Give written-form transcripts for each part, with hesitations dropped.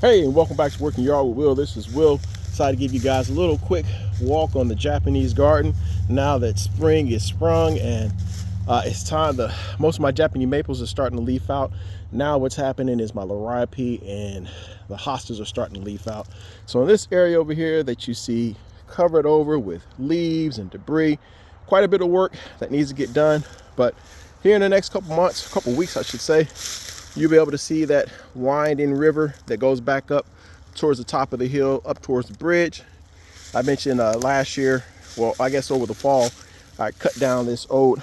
Hey, and welcome back to Working Yard with Will. This is Will. Decided to give you guys a little quick walk on the Japanese garden now that spring is sprung and it's time to, most of my Japanese maples are starting to leaf out. Now what's happening is my liriope and the hostas are starting to leaf out. So in this area over here that you see covered over with leaves and debris, quite a bit of work that needs to get done. But here in the next couple months, couple weeks I should say, you'll be able to see that winding river that goes back up towards the top of the hill, up towards the bridge. I mentioned last year, well, I guess over the fall, I cut down this old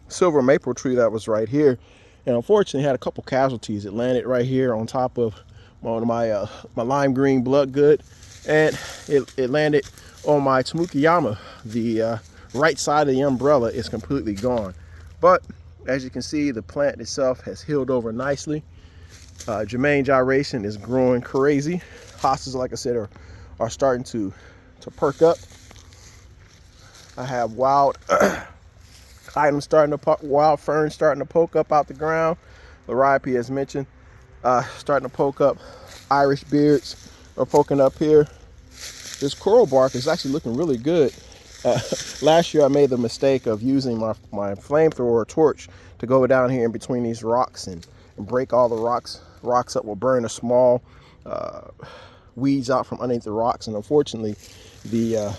silver maple tree that was right here, and unfortunately had a couple casualties. It landed right here on top of one of my lime green bloodgood, and it landed on my Tsumukiyama. The right side of the umbrella is completely gone, but as you can see, the plant itself has healed over nicely. Germain gyration is growing crazy. Hostas, like I said, are starting to perk up. I have wild items wild ferns starting to poke up out the ground. Liriope, as mentioned, starting to poke up. Irish beards are poking up here. This coral bark is actually looking really good. Last year I made the mistake of using my flamethrower torch to go down here in between these rocks and break all the rocks up. Will burn the small weeds out from underneath the rocks, and unfortunately the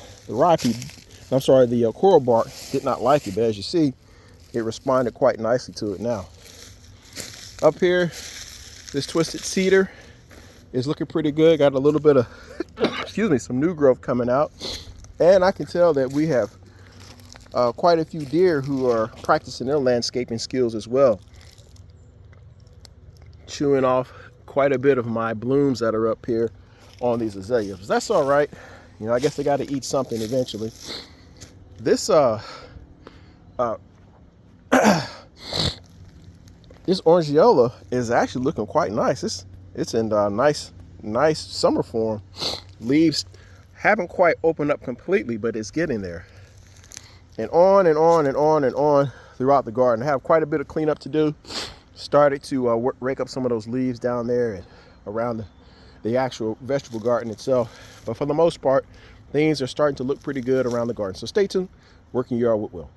coral bark did not like it, but as you see, it responded quite nicely to it now. Up here, this twisted cedar is looking pretty good. Got a little bit of excuse me, some new growth coming out. And I can tell that we have quite a few deer who are practicing their landscaping skills as well. Chewing off quite a bit of my blooms that are up here on these azaleas. That's all right. You know, I guess they got to eat something eventually. This this orangeola is actually looking quite nice. It's in nice summer form. Leaves haven't quite opened up completely, but it's getting there. And on and on and on and on throughout the garden. I have quite a bit of cleanup to do. Started to rake up some of those leaves down there and around the actual vegetable garden itself. But for the most part, things are starting to look pretty good around the garden. So stay tuned. Working Yard with Will.